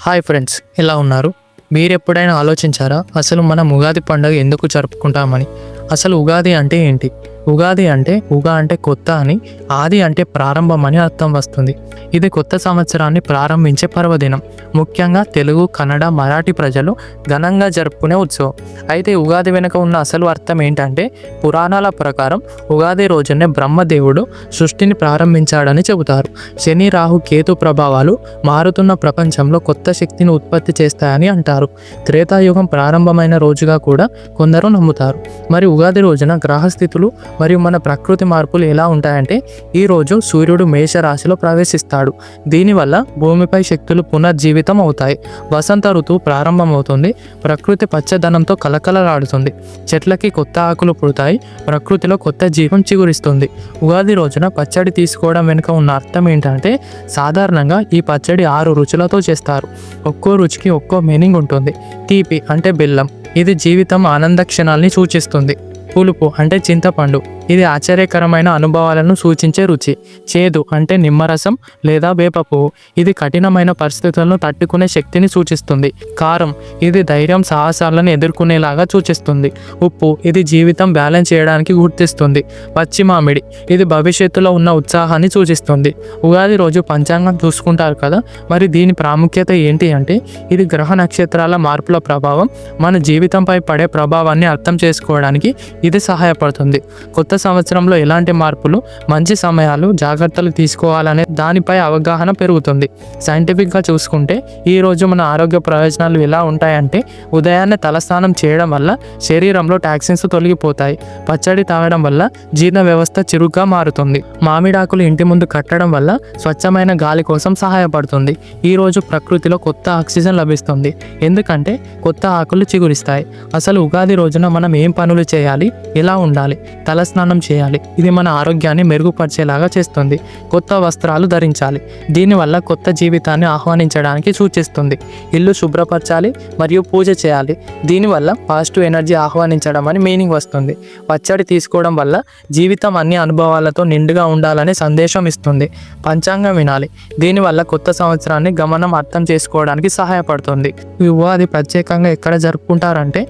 Hi friends, ఎలా ఉన్నారు? మీరు ఎప్పుడైనా ఆలోచించారా అసలు మనం ఉగాది పండుగ ఎందుకు జరుపుకుంటామని? అసలు ఉగాది అంటే ఏంటి? ఉగాది అంటే ఉగా అంటే కొత్త అని, ఆది అంటే ప్రారంభం అని అర్థం వస్తుంది. ఇది కొత్త సంవత్సరాన్ని ప్రారంభించే పర్వదినం. ముఖ్యంగా తెలుగు, కన్నడ, మరాఠీ ప్రజలు ఘనంగా జరుపుకునే ఉత్సవం. అయితే ఉగాది వెనుక ఉన్న అసలు అర్థం ఏంటంటే, పురాణాల ప్రకారం ఉగాది రోజునే బ్రహ్మదేవుడు సృష్టిని ప్రారంభించాడని చెబుతారు. శని, రాహు, కేతు ప్రభావాలు మారుతున్న ప్రపంచంలో కొత్త శక్తిని ఉత్పత్తి చేస్తాయని అంటారు. త్రేతాయుగం ప్రారంభమైన రోజుగా కూడా కొందరు నమ్ముతారు. మరి ఉగాది రోజున గ్రహస్థితులు మరియు మన ప్రకృతి మార్పులు ఎలా ఉంటాయంటే, ఈ రోజు సూర్యుడు మేషరాశిలో ప్రవేశిస్తాడు. దీనివల్ల భూమిపై శక్తులు పునర్జీవితం అవుతాయి. వసంత ఋతువు ప్రారంభమవుతుంది. ప్రకృతి పచ్చదనంతో కలకలలాడుతుంది. చెట్లకి కొత్త ఆకులు పుడతాయి. ప్రకృతిలో కొత్త జీవం చిగురిస్తుంది. ఉగాది రోజున పచ్చడి తీసుకోవడం వెనుక ఉన్న అర్థం ఏంటంటే, సాధారణంగా ఈ పచ్చడి 6 రుచులతో చేస్తారు. ఒక్కో రుచికి ఒక్కో మీనింగ్ ఉంటుంది. తీపి అంటే బెల్లం, ఇది జీవితం ఆనంద క్షణాల్ని సూచిస్తుంది. పులుపు అంటే చింతపండు, ఇది ఆశ్చర్యకరమైన అనుభవాలను సూచించే రుచి. చేదు అంటే నిమ్మరసం లేదా వేప పువ్వు, ఇది కఠినమైన పరిస్థితులను తట్టుకునే శక్తిని సూచిస్తుంది. కారం, ఇది ధైర్యం, సాహసాలను ఎదుర్కొనేలాగా సూచిస్తుంది. ఉప్పు, ఇది జీవితం బ్యాలెన్స్ చేయడానికి గుర్తిస్తుంది. పచ్చి మామిడి, ఇది భవిష్యత్తులో ఉన్న ఉత్సాహాన్ని సూచిస్తుంది. ఉగాది రోజు పంచాంగం చూసుకుంటారు కదా, మరి దీని ప్రాముఖ్యత ఏంటి అంటే, ఇది గ్రహ నక్షత్రాల మార్పుల ప్రభావం, మన జీవితంపై పడే ప్రభావాన్ని అర్థం చేసుకోవడానికి ఇది సహాయపడుతుంది. కొత్త సంవత్సరంలో ఎలాంటి మార్పులు, మంచి సమయాలు, జాగ్రత్తలు తీసుకోవాలనే దానిపై అవగాహన పెరుగుతుంది. సైంటిఫిక్గా చూసుకుంటే ఈరోజు మన ఆరోగ్య ప్రయోజనాలు ఎలా ఉంటాయంటే, ఉదయాన్నే తలస్నానం చేయడం వల్ల శరీరంలో టాక్సిన్స్ తొలగిపోతాయి. పచ్చడి తాగడం వల్ల జీర్ణ వ్యవస్థ చురుగ్గా మారుతుంది. మామిడాకులు ఇంటి ముందు కట్టడం వల్ల స్వచ్ఛమైన గాలి కోసం సహాయపడుతుంది. ఈరోజు ప్రకృతిలో కొత్త ఆక్సిజన్ లభిస్తుంది, ఎందుకంటే కొత్త ఆకులు చిగురిస్తాయి. అసలు ఉగాది రోజున మనం ఏం పనులు చేయాలి, ఎలా ఉండాలి? తలస్నానం చేయాలి, ఇది మన ఆరోగ్యాన్ని మెరుగుపరిచేలాగా చేస్తుంది. కొత్త వస్త్రాలు ధరించాలి, దీనివల్ల కొత్త జీవితాన్ని ఆహ్వానించడానికి సూచిస్తుంది. ఇల్లు శుభ్రపరచాలి మరియు పూజ చేయాలి, దీనివల్ల పాజిటివ్ ఎనర్జీ ఆహ్వానించడం అని మీనింగ్ వస్తుంది. పచ్చడి తీసుకోవడం వల్ల జీవితం అన్ని అనుభవాలతో నిండుగా ఉండాలనే సందేశం ఇస్తుంది. పంచాంగం వినాలి, దీనివల్ల కొత్త సంవత్సరాన్ని గమనం అర్థం చేసుకోవడానికి సహాయపడుతుంది. ఈ ఉగాది ప్రత్యేకంగా ఎక్కడ జరుపుకుంటారంటే,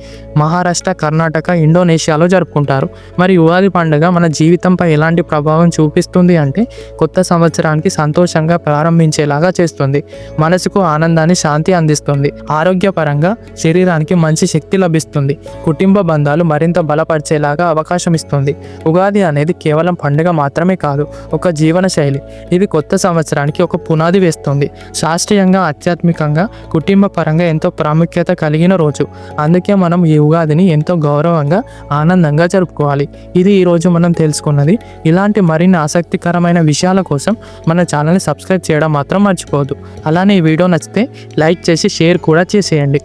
మహారాష్ట్ర, కర్ణాటక, ఇండోనేషియాలో జరుపుకుంటారు. మరి ఉగాది పండుగ మన జీవితంపై ఎలాంటి ప్రభావం చూపిస్తుంది అంటే, కొత్త సంవత్సరానికి సంతోషంగా ప్రారంభించేలాగా చేస్తుంది. మనసుకు ఆనందాన్ని, శాంతి అందిస్తుంది. ఆరోగ్యపరంగా శరీరానికి మంచి శక్తి లభిస్తుంది. కుటుంబ బంధాలు మరింత బలపరిచేలాగా అవకాశం ఇస్తుంది. ఉగాది అనేది కేవలం పండుగ మాత్రమే కాదు, ఒక జీవన శైలి. ఇది కొత్త సంవత్సరానికి ఒక పునాది వేస్తుంది. శాస్త్రీయంగా, ఆధ్యాత్మికంగా, కుటుంబ పరంగా ఎంతో ప్రాముఖ్యత కలిగిన రోజు. అందుకే మనం ఈ ఉగాదిని ఎంతో గౌరవంగా, ఆనందంగా జరుపుకోవాలి. ఇది ఈరోజు మనం తెలుసుకున్నది. ఇలాంటి మరిన్ని ఆసక్తికరమైన విషయాల కోసం మన ఛానల్ని సబ్స్క్రైబ్ చేయడం మాత్రం మర్చిపోవద్దు. అలానే ఈ వీడియో నచ్చితే లైక్ చేసి షేర్ కూడా చేసేయండి.